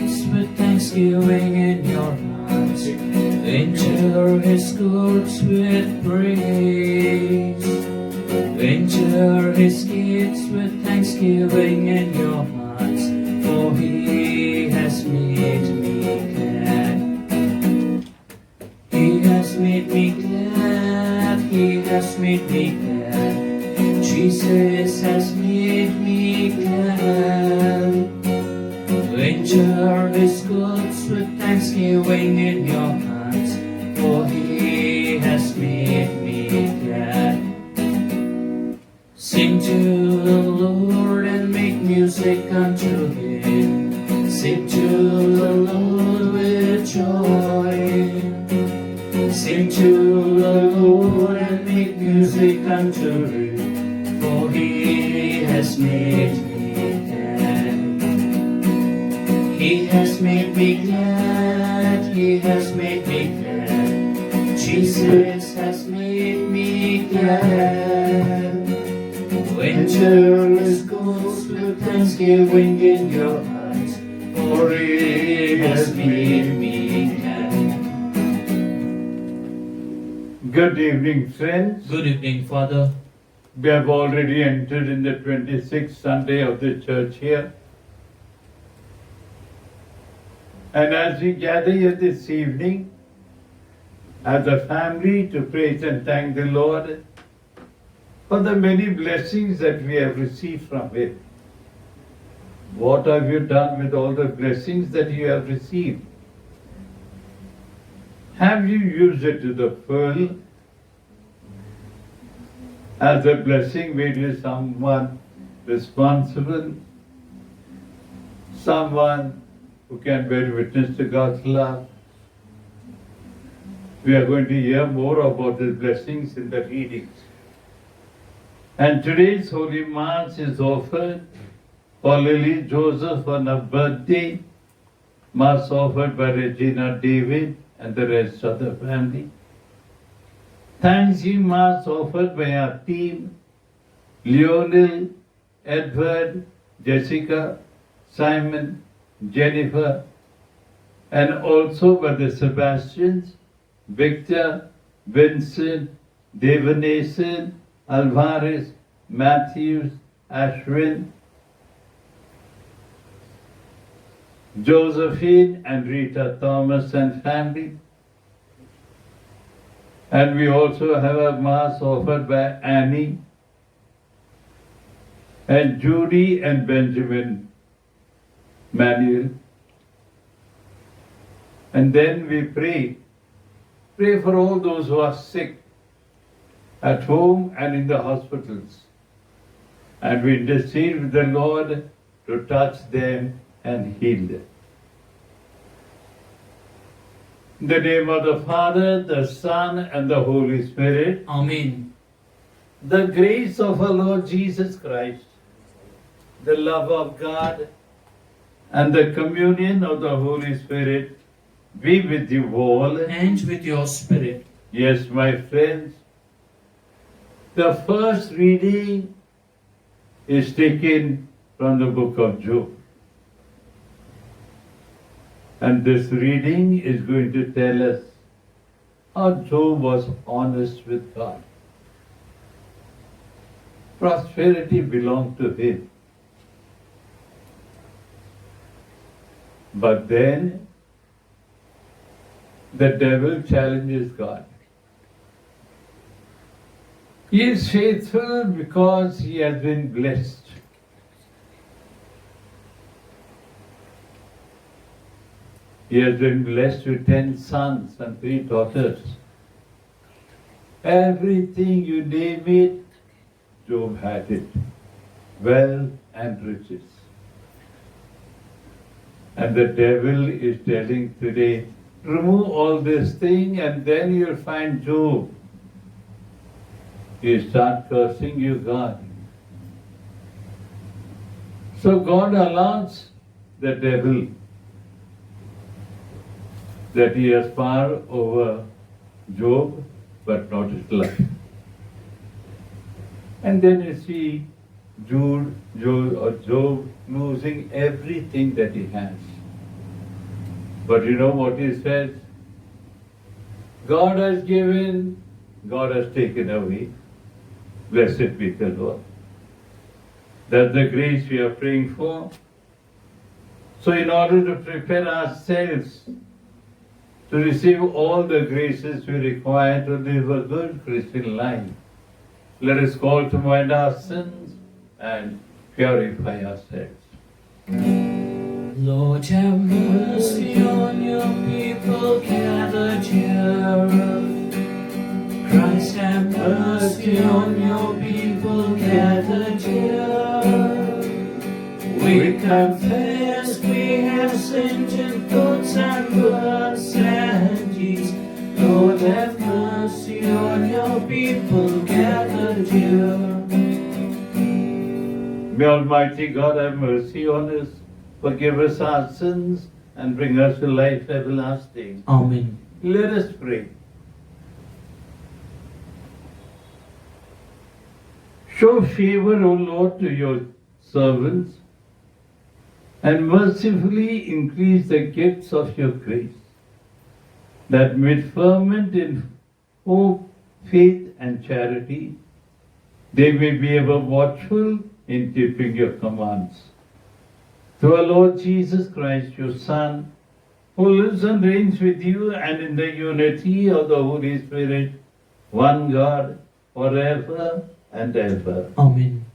gates with thanksgiving in your hearts. Enter his courts with praise. Enter his gates with thanksgiving in your hearts, for he has made me glad. He has made me glad. He has made me glad. Jesus has made me glad. Enter his courts with thanksgiving in your hearts, for he has made me glad. Sing to the Lord and make music unto him. Sing to the Lord with joy. Sing to the Lord and make music unto him, for he has made me glad. He has made me glad. He has made me glad. Jesus has made me glad. Enter his courts with thanksgiving in your hearts, for he has made me glad. Good evening, friends. Good evening, Father. We have already entered in the 26th Sunday of the church here. And as we gather here this evening, as a family to praise and thank the Lord for the many blessings that we have received from Him. What have you done with all the blessings that you have received? Have you used it to the full? As a blessing, made you someone responsible, someone who can bear witness to God's love? We are going to hear more about the blessings in the readings. And today's Holy Mass is offered for Lily Joseph on her birthday. Mass offered by Regina David and the rest of the family. Thanksgiving Mass offered by our team, Lionel, Edward, Jessica, Simon, Jennifer, and also by the Sebastians, Victor, Vincent, Devanason, Alvarez, Matthews, Ashwin, Josephine and Rita Thomas and family. And we also have a Mass offered by Annie and Judy and Benjamin Manuel. And then we pray for all those who are sick at home and in the hospitals. And we intercede with the Lord to touch them and heal them. In the name of the Father, the Son, and the Holy Spirit. Amen. The grace of our Lord Jesus Christ, the love of God, and the communion of the Holy Spirit be with you all. And with your spirit. Yes, my friends, the first reading is taken from the book of Job. And this reading is going to tell us how Job was honest with God. Prosperity belonged to him. But then the devil challenges God. He is faithful because he has been blessed. He has been blessed with 10 sons and 3 daughters. Everything you name it, Job had it. Wealth and riches. And the devil is telling today, remove all this thing and then you'll find Job. You start cursing you, God. So God allows the devil that he has power over Job, but not his life. And then you see Job losing everything that he has. But you know what he says? God has given, God has taken away. Blessed be the Lord. That's the grace we are praying for. So in order to prepare ourselves to receive all the graces we require to live a good Christian life, let us call to mind our sins and purify ourselves. Lord, have mercy on your people gathered here. Christ, have mercy on your people gathered here. We confess we have sinned in thoughts and words and deeds. Lord, have mercy on your people gathered here. May Almighty God have mercy on us, forgive us our sins, and bring us to life everlasting. Amen. Let us pray. Show favor, O Lord, to your servants, and mercifully increase the gifts of your grace, that with ferment in hope, faith, and charity, they may be ever watchful in keeping your commands. Through our Lord Jesus Christ, your Son, who lives and reigns with you and in the unity of the Holy Spirit, one God, forever and ever. Amen.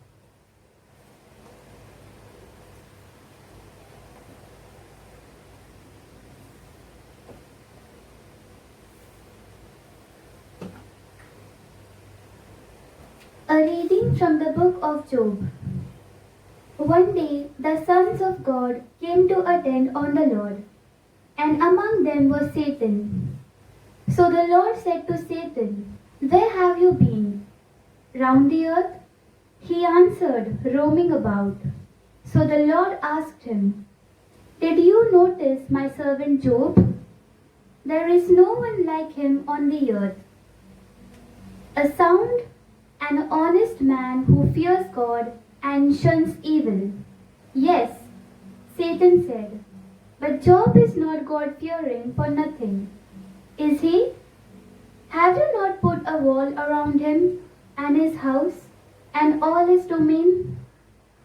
A reading from the book of Job. One day the sons of God came to attend on the Lord, and among them was Satan. So the Lord said to Satan, "Where have you been?" "Round the earth," he answered, "roaming about." So the Lord asked him, "Did you notice my servant Job? There is no one like him on the earth, a sound and honest man who fears God and shuns evil." "Yes," Satan said, "but Job is not God-fearing for nothing, is he? Have you not put a wall around him and his house and all his domain?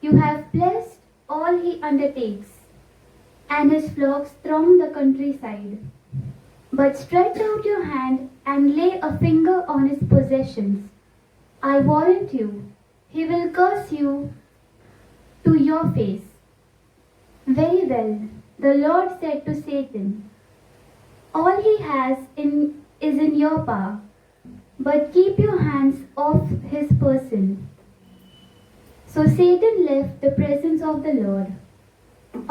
You have blessed all he undertakes, and his flocks throng the countryside. But stretch out your hand and lay a finger on his possessions. I warrant you, he will curse you to your face." "Very well," the Lord said to Satan, "all he has is in your power, but keep your hands off his person." So Satan left the presence of the Lord.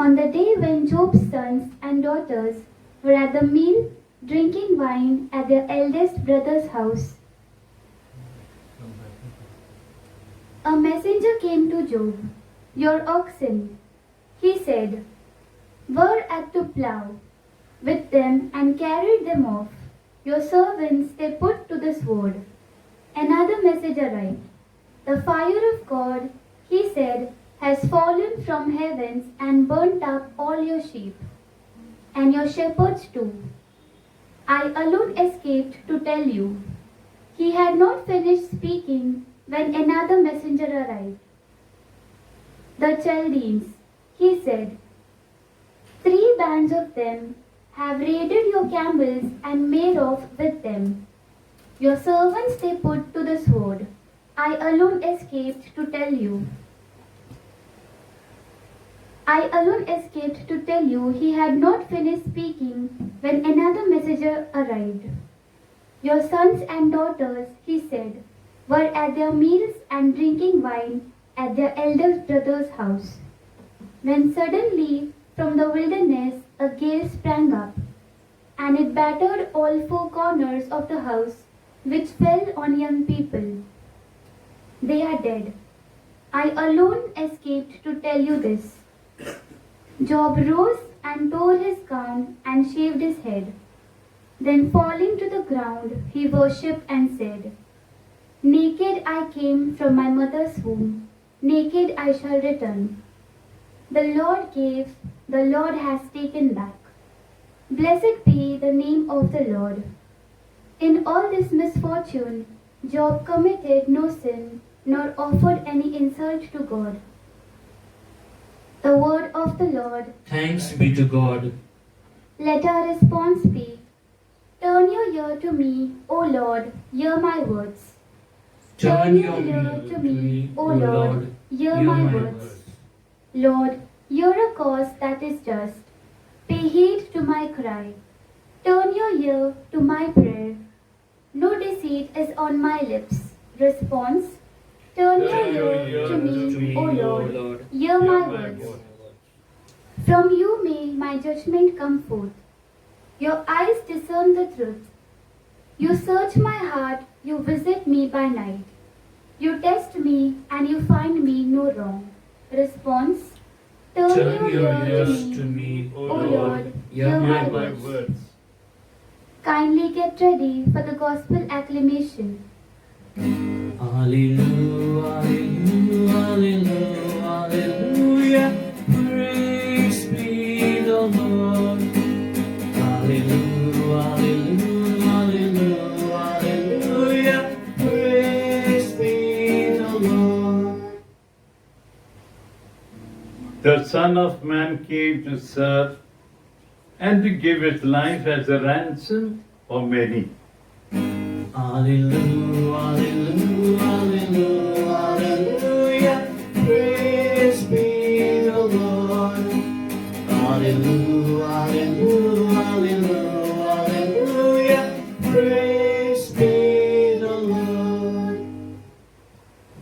On the day when Job's sons and daughters were at the meal, drinking wine at their eldest brother's house, a messenger came to Job. "Your oxen," he said, "were at to plow with them and carried them off. Your servants they put to the sword." Another messenger arrived. "The fire of God," he said, "has fallen from heavens and burnt up all your sheep, and your shepherds too. I alone escaped to tell you." He had not finished speaking when another messenger arrived. "The Chaldeans," he said, "3 bands of them have raided your camels and made off with them. Your servants they put to the sword. I alone escaped to tell you." He had not finished speaking when another messenger arrived. "Your sons and daughters," he said, "were at their meals and drinking wine at their eldest brother's house, when suddenly from the wilderness a gale sprang up, and it battered all 4 corners of the house, which fell on young people. They are dead. I alone escaped to tell you this." Job rose and tore his gown and shaved his head. Then falling to the ground, he worshipped and said, "Naked I came from my mother's womb, naked I shall return. The Lord gave, the Lord has taken back. Blessed be the name of the Lord. In all this misfortune, Job committed no sin, nor offered any insult to God. The word of the Lord. Thanks be to God. Let our response be, Turn your ear to me, O Lord, hear my words. Turn your ear to me, O Lord, hear my words. Lord, hear a cause that is just. Pay heed to my cry. Turn your ear to my prayer. No deceit is on my lips. Response, Turn your ear to me, O Lord, hear my words. From you may my judgment come forth. Your eyes discern the truth. You search my heart, you visit me by night. You test me and you find me no wrong. Response, Turn your ears to me, O Lord, hear my words. Kindly get ready for the gospel acclamation. Hallelujah, hallelujah, hallelujah, praise be the Lord. Hallelujah, hallelujah, hallelujah, hallelujah, praise be the Lord. The Son of Man came to serve and to give his life as a ransom for many. Hallelujah, hallelujah, hallelujah, hallelujah, praise be the Lord. Hallelujah, hallelujah, hallelujah, hallelujah, praise be the Lord.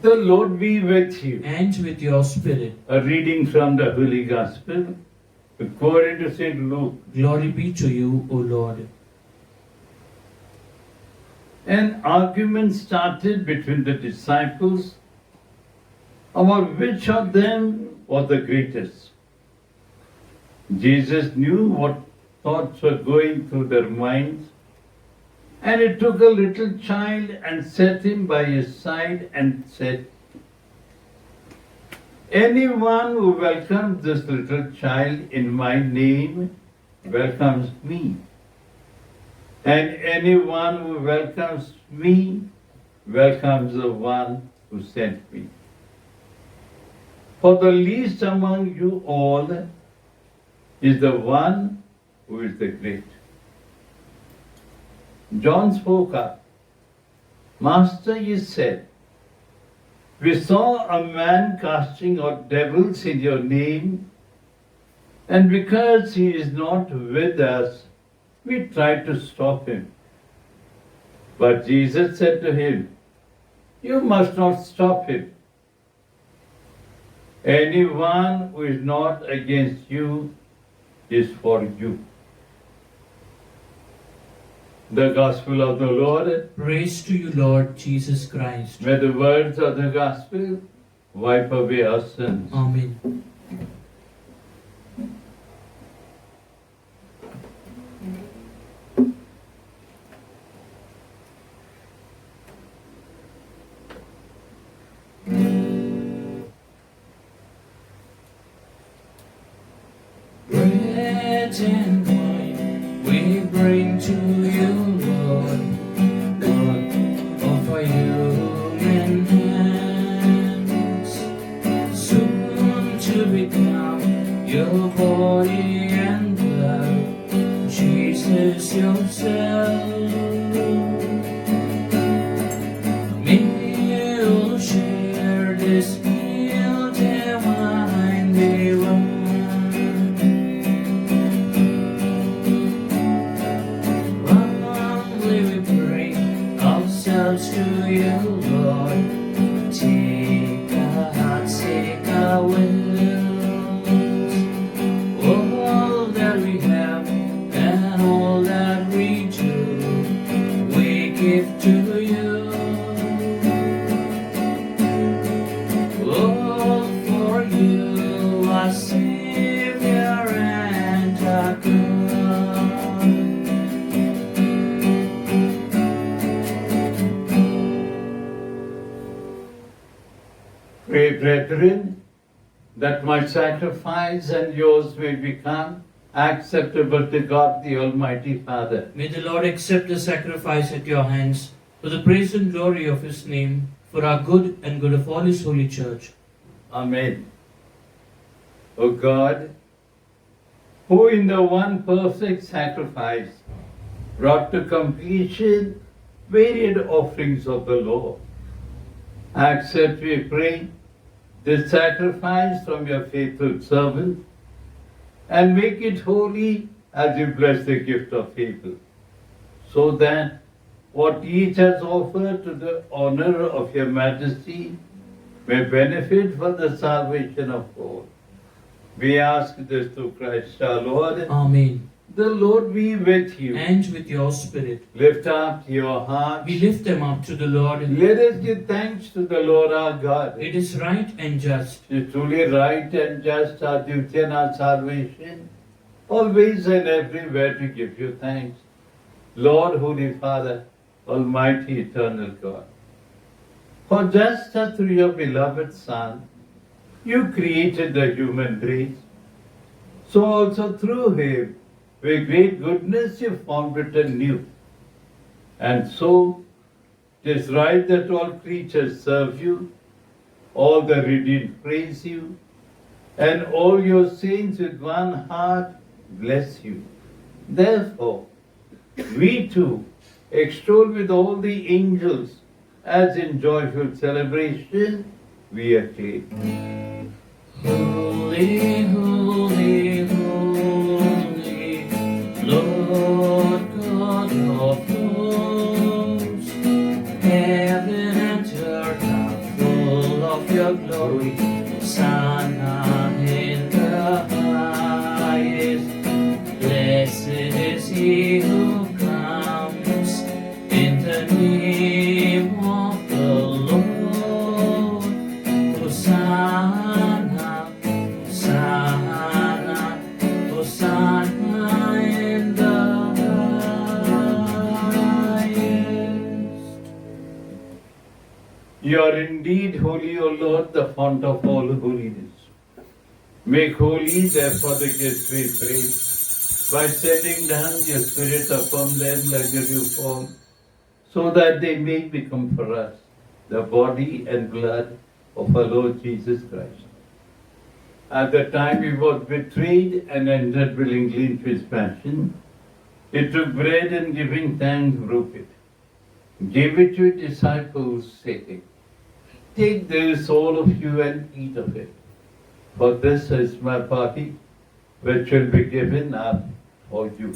The Lord be with you. And with your spirit. A reading from the Holy Gospel according to St. Luke. Glory be to you, O Lord. An argument started between the disciples about which of them was the greatest. Jesus knew what thoughts were going through their minds, and he took a little child and set him by his side and said, Anyone who welcomes this little child in my name welcomes me. And anyone who welcomes me welcomes the one who sent me. For the least among you all is the one who is the great. John spoke up. Master, he said, we saw a man casting out devils in your name, and because he is not with us, we tried to stop him. But Jesus said to him, You must not stop him. Anyone who is not against you is for you. The Gospel of the Lord. Praise to you, Lord Jesus Christ. May the words of the Gospel wipe away our sins. Amen. Bread and wine we bring to you, Lord. Lord, offer human hands, soon to become your body and blood, Jesus yourself. We'll share this meal till wine be run. Humbly we bring ourselves to you, Lord. Take our hearts, take our wills, all that we have and all that we do, we give to you. All for you, our Savior and our God. Pray, brethren, that my sacrifice and yours may become acceptable to God the Almighty Father. May the Lord accept the sacrifice at your hands for the praise and glory of His name, for our good and good of all His holy church. Amen. O God, who in the one perfect sacrifice brought to completion varied offerings of the law, accept, we pray, this sacrifice from your faithful servant and make it holy as you bless the gift of Abel, so that what each has offered to the honor of your majesty may benefit for the salvation of all. We ask this through Christ our Lord. Amen. The Lord be with you. And with your spirit. Lift up your hearts. We lift them up to the Lord. Let us give thanks to the Lord our God. It is right and just. It is truly right and just, our duty and our salvation, always and everywhere to give you thanks. Lord, Holy Father, Almighty, Eternal God. For just as through your beloved Son, you created the human race, so also through him, with great goodness you formed it anew. And so, it is right that all creatures serve you, all the redeemed praise you, and all your saints with one heart bless you. Therefore, we too extol with all the angels, as in joyful celebration we acclaim. Holy, holy, holy, Lord God of hosts, heaven and earth are full of your glory. Hosanna in the highest. Blessed is he who comes in the name of the Lord. Hosanna, Hosanna, Hosanna in the highest. You are indeed holy, O Lord, the fount of all holiness. Make holy, therefore, the gifts we pray, by sending down your Spirit upon them like a dewfall, so that they may become for us the body and blood of our Lord Jesus Christ. At the time he was betrayed and entered willingly into his passion, he took bread and giving thanks broke it, gave it to his disciples, saying, "Take this, all of you, and eat of it, for this is my body, which will be given up for you."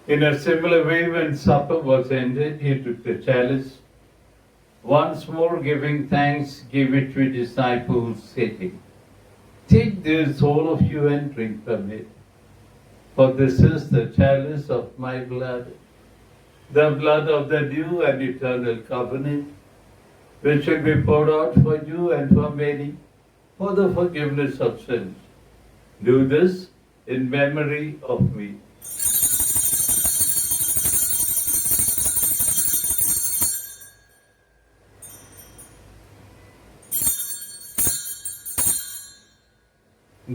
In a similar way, when supper was ended, he took the chalice, once more giving thanks, gave it to his disciples, saying, "Take this, all of you, and drink from it, for this is the chalice of my blood, the blood of the new and eternal covenant, which will be poured out for you and for many for the forgiveness of sins. Do this in memory of me."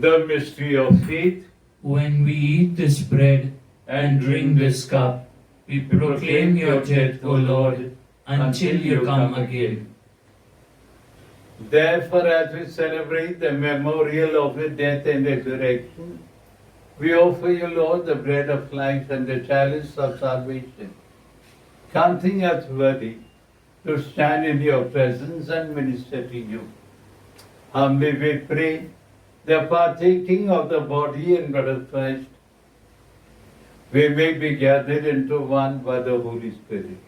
The mystery of faith. When we eat this bread and drink this cup, we proclaim your death, O Lord, until you come again. Therefore, as we celebrate the memorial of your death and resurrection, we offer you, Lord, the bread of life and the chalice of salvation, counting us worthy to stand in your presence and minister to you. Humbly we pray, the partaking of the body and blood of Christ, we may be gathered into one by the Holy Spirit.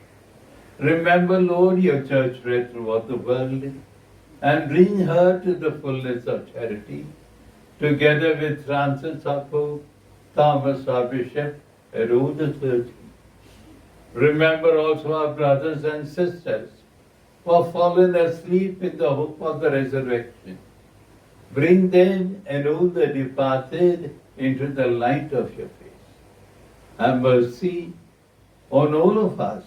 Remember, Lord, your church spread throughout the world, and bring her to the fullness of charity, together with Francis our Pope, Thomas our Bishop, and all the clergy. Remember also our brothers and sisters who have fallen asleep in the hope of the resurrection. Bring them and all the departed into the light of your face. Have mercy on all of us,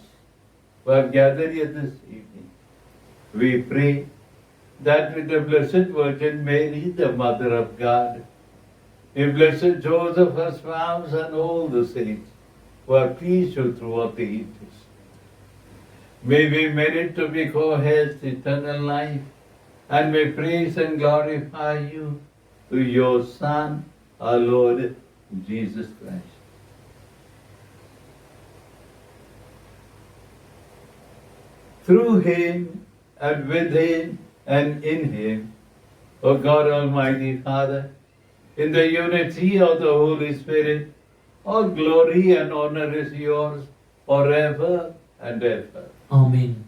are gathered here this evening. We pray that with the Blessed Virgin Mary, the Mother of God, with Blessed Joseph, her spouse, and all the saints who are pleased you throughout the ages, may we merit to be co-heirs to eternal life, and may praise and glorify you through your Son, our Lord Jesus Christ. Through him, and with him, and in him, O God Almighty Father, in the unity of the Holy Spirit, all glory and honor is yours forever and ever. Amen.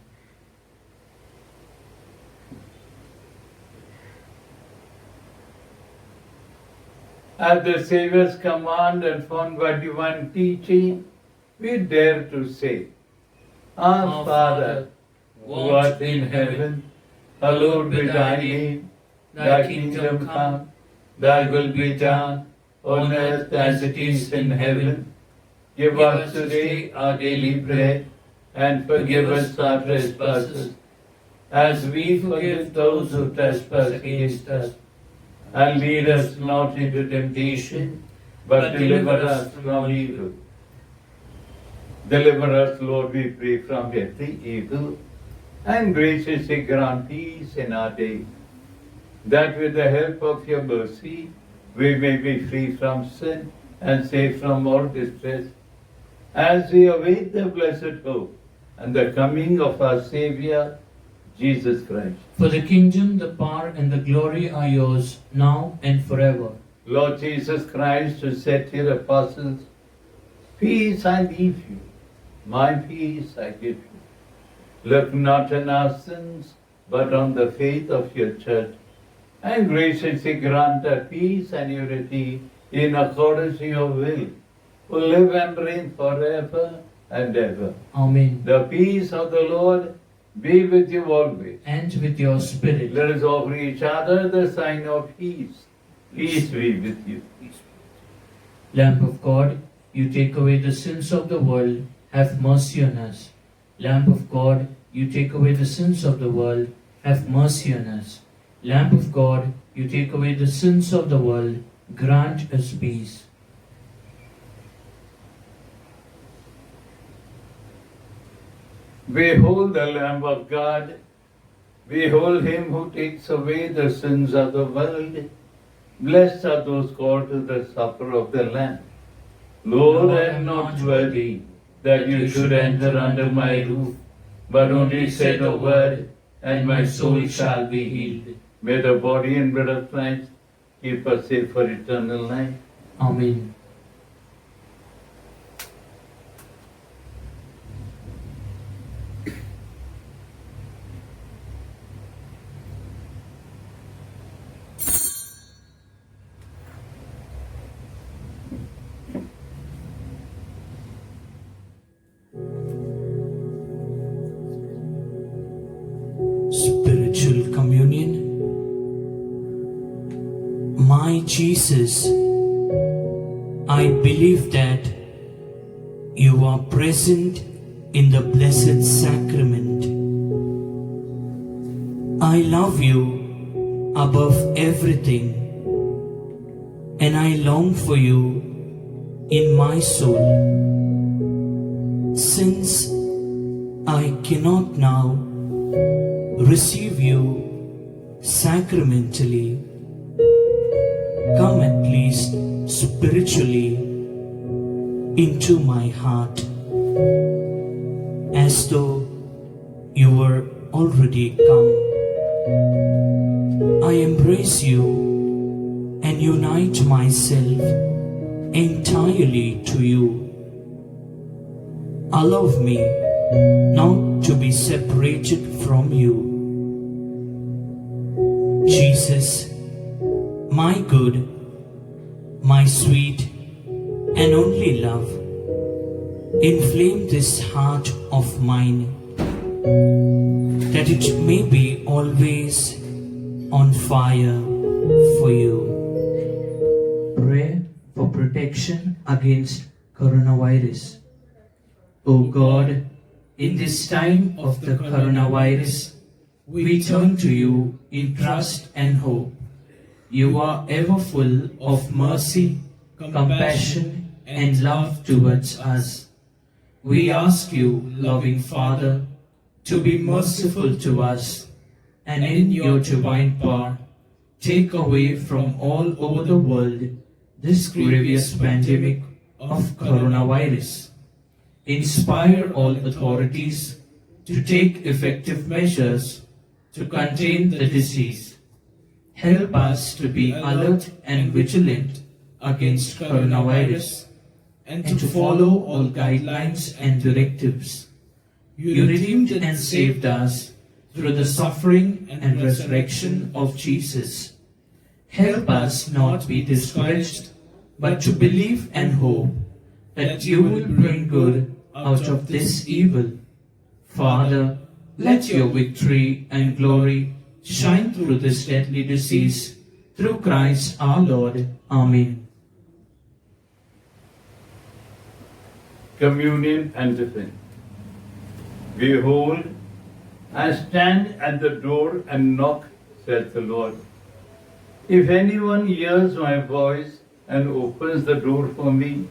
At the Saviour's command and formed by divine teaching, we dare to say, Our Father, who art in heaven, hallowed be thy name. Thy kingdom come, thy will be done, on earth as it is in heaven. Give us today our daily bread, and forgive us our trespasses, as we forgive those who trespass against us. And lead us not into temptation, but deliver us from evil. Deliver us, Lord, we pray, from every evil, and graciously grant peace in our day, that with the help of your mercy we may be free from sin and safe from all distress, as we await the blessed hope and the coming of our Saviour, Jesus Christ. For the kingdom, the power, and the glory are yours, now and forever. Lord Jesus Christ, who said to your apostles, Peace I leave you, my peace I give you. Look not on our sins, but on the faith of your church, and graciously grant her peace and unity in accordance to your will, who live and reign forever and ever. Amen. The peace of the Lord be with you always. And with your spirit. Let us offer each other the sign of peace. Peace be with you. Lamb of God, you take away the sins of the world, have mercy on us. Lamb of God, you take away the sins of the world, have mercy on us. Lamb of God, you take away the sins of the world, grant us peace. Behold the Lamb of God. Behold him who takes away the sins of the world. Blessed are those called to the supper of the Lamb. Lord, I am not worthy that you should enter under my roof, but only say the word, and my soul shall be healed. May the body and blood of Christ keep us safe for eternal life. Amen. Spiritual communion. My Jesus, I believe that you are present in the Blessed Sacrament. I love you above everything, and I long for you in my soul. Since I cannot now receive you sacramentally, come at least spiritually into my heart, as though you were already come. I embrace you and unite myself entirely to you. Allow me not to be separated from you. Jesus, my good, my sweet and only love, inflame this heart of mine, that it may be always on fire for you. Pray for protection against coronavirus. O God, In this time of the coronavirus, we turn to you in trust and hope. You are ever full of mercy, compassion, and love towards us. We ask you, loving Father, to be merciful to us, and in your divine power, take away from all over the world this grievous pandemic of coronavirus. Inspire all authorities to take effective measures to contain the disease. Help us to be alert and vigilant against coronavirus and to follow all guidelines and directives. You redeemed and saved us through the suffering and resurrection of Jesus. Help us not be discouraged, but to believe and hope that you will bring good out of this evil. Father, let your victory and glory shine through this deadly disease, through Christ our Lord. Amen. Communion and defense. Behold, I stand at the door and knock, said the Lord. If anyone hears my voice and opens the door for me,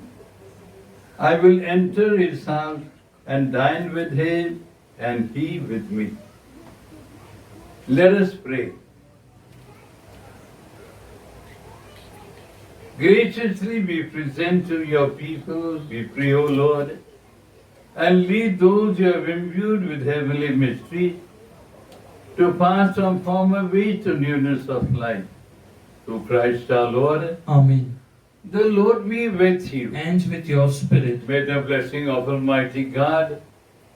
I will enter his house and dine with him and he with me. Let us pray. Graciously we present to your people, we pray, O Lord, and lead those you have imbued with heavenly mystery to pass from former ways to newness of life. Through Christ our Lord. Amen. The Lord be with you. And with your spirit. May the blessing of Almighty God,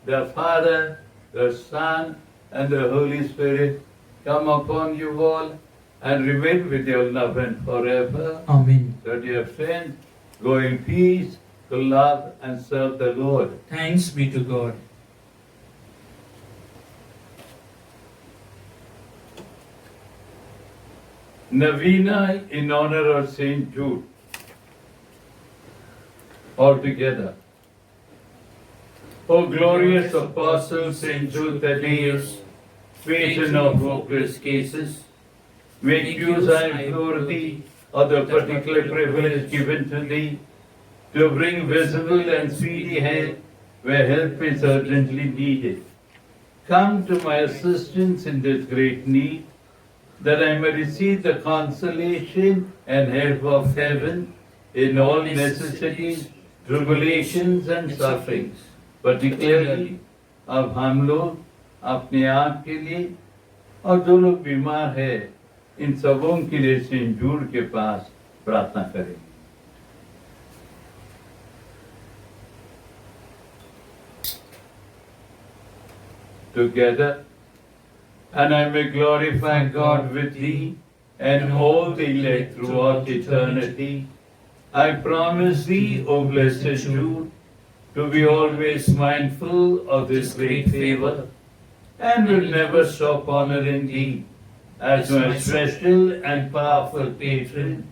the Father, the Son, and the Holy Spirit come upon you all and remain with your love and forever. Amen. So dear friends, go in peace to love and serve the Lord. Thanks be to God. Novena in honor of Saint Jude. All together. O glorious Apostle Saint Jude Thaddeus, patron of hopeless cases, make use, I implore thee, of the particular privilege given to thee to bring visible and speedy help where help is urgently needed. Come to my assistance in this great need, that I may receive the consolation and help of heaven in all necessities, tribulations and sufferings, particularly अब हम लोग अपने आप के लिए और जो लोग बीमार है इन सबों के लिए सेंट जूड के पास प्रार्थना करें. Together, and I may glorify God with thee and all the elect throughout eternity. I promise thee, O blessed Jude, to be always mindful of this great favor, and will never stop honoring thee as my special and powerful patron,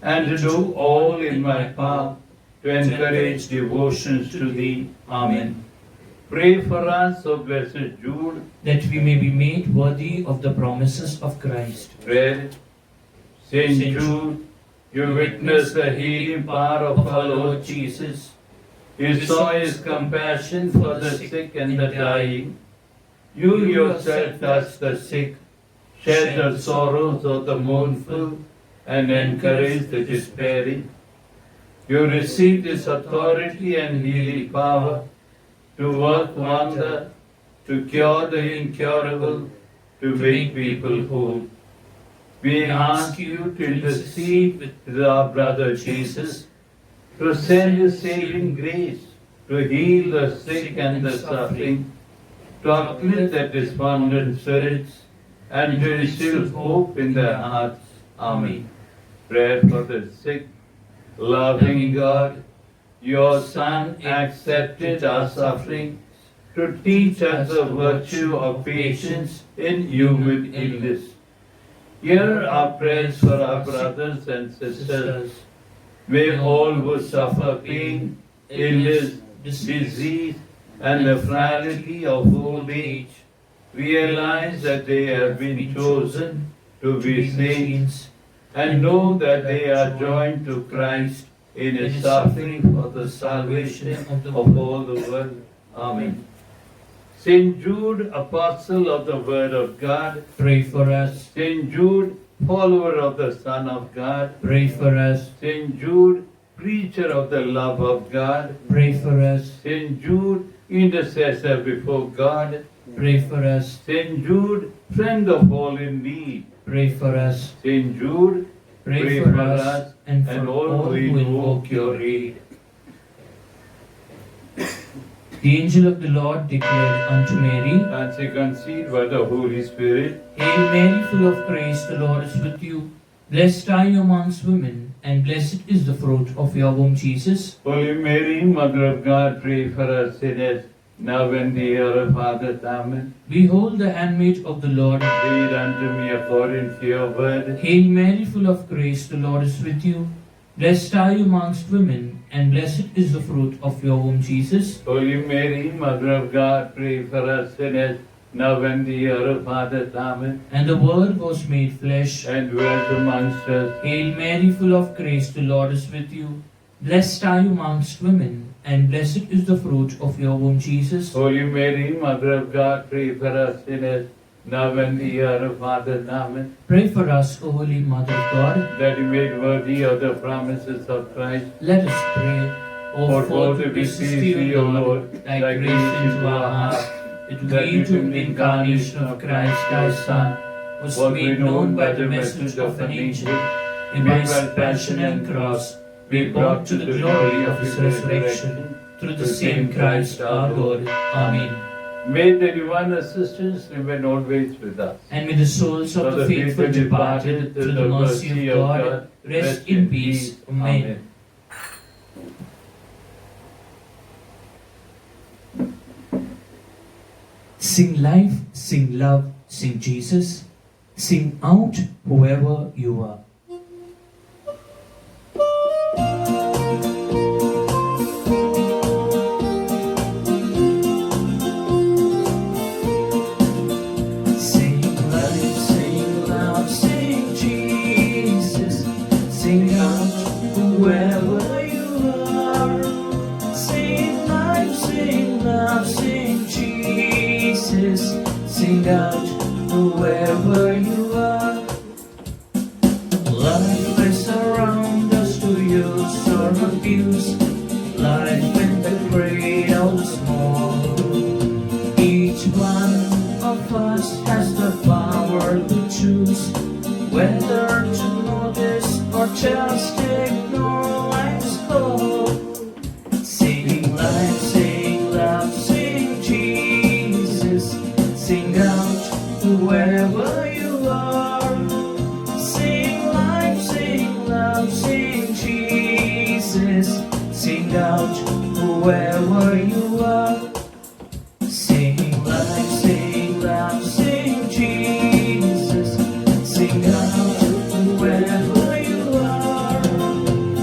and to do all in my power to encourage devotions to thee. Amen. Pray for us, O blessed Jude, that we may be made worthy of the promises of Christ. Prayer. Saint Jude, you witnessed the healing power of our Lord Jesus. You saw his compassion for the sick and the dying. You yourself touched the sick, shared the sorrows of the mournful, and encouraged the despairing. You received his authority and healing power to work wonder, to cure the incurable, to make people whole. We ask you to intercede with our brother Jesus, to send his saving grace, to heal the sick and the suffering, to uplift the despondent spirits, and to instill hope in their hearts. Amen. Prayer for the sick. Loving God, your Son accepted our suffering to teach us the virtue of patience in human illness. Hear our prayers for our brothers and sisters. May all who suffer pain, illness, disease, and the frailty of old age, realize that they have been chosen to be saints, and know that they are joined to Christ in his suffering for the salvation of all the world. Amen. Saint Jude, apostle of the Word of God, Pray for us. Saint Jude, follower of the Son of God, Pray for us. Saint Jude, preacher of the love of God, Pray for us. Saint Jude, intercessor before God, Pray for us. Saint Jude, friend of all in need, Pray for us. Saint Jude, Pray for us and for all who invoke your aid. The angel of the Lord declared unto Mary, and she conceived by the Holy Spirit. Hail Mary, full of grace, the Lord is with you. Blessed are you amongst women, and blessed is the fruit of your womb, Jesus. Holy Mary, Mother of God, pray for us sinners, now and the hour of our death. Amen. Behold the handmaid of the Lord. Be it unto me according to your word. Hail Mary, full of grace, the Lord is with you. Blessed are you amongst women, and blessed is the fruit of your womb, Jesus. Holy Mary, Mother of God, pray for us sinners, now and the hour of our death. Amen. And the Word was made flesh. And dwelt amongst us. Hail Mary, full of grace, the Lord is with you. Blessed are you amongst women, and blessed is the fruit of your womb, Jesus. Holy Mary, Mother of God, pray for us sinners, now and the hour of our death. Amen. Pray for us, O Holy Mother of God. That we may be worthy of the promises of Christ. Let us pray. O For forth God we beseech thee, O Lord, thy grace into our hearts, that we lead to the incarnation of Christ thy Son, was made known by the message of an angel, and by his passion and cross, be brought to the glory of his resurrection, through the same Christ our Lord. Amen. May the divine assistance remain always with us. And may the souls of the faithful departed, through the mercy of God, rest in peace. Amen. Sing life, sing love, sing Jesus. Sing out whoever you are. Sing life, sing love, sing Jesus. Sing out whoever you are. Sing life, sing love, sing Jesus. Sing out whoever you are. Life is around us to use or abuse. Life in the great or the small. Each one of us has the power to choose whether to notice or just ignore life's call. Sing life, sing love, sing Jesus. Sing out whoever you are. Sing life, sing love, sing Jesus. Sing out whoever you are. Sing life, sing love, sing Jesus. Sing out whoever you are.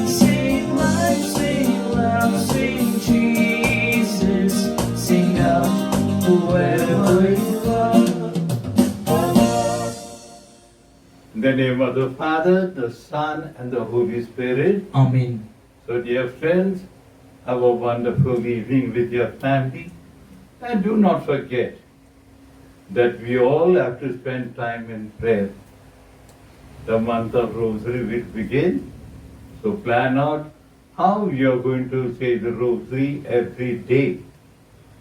Sing life, sing love, sing Jesus. Sing out whoever you are. In the name of the Father, the Son, and the Holy Spirit. Amen. So, dear friends, have a wonderful evening with your family. And do not forget that we all have to spend time in prayer. The month of Rosary will begin. So plan out how you're going to say the Rosary every day.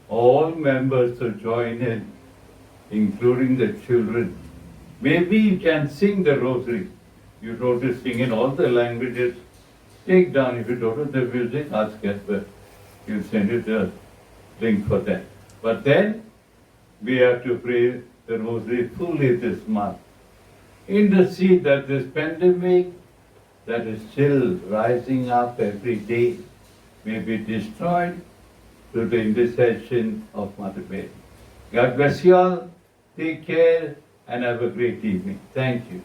All members to join in, including the children. Maybe you can sing the Rosary. You don't have to sing in all the languages. Take down, if you don't have the music, ask Casper. He'll send you the link for that. But then, we have to pray the Rosary fully this month. Intercede that this pandemic that is still rising up every day may be destroyed through the intercession of Mother Mary. God bless you all. Take care and have a great evening. Thank you.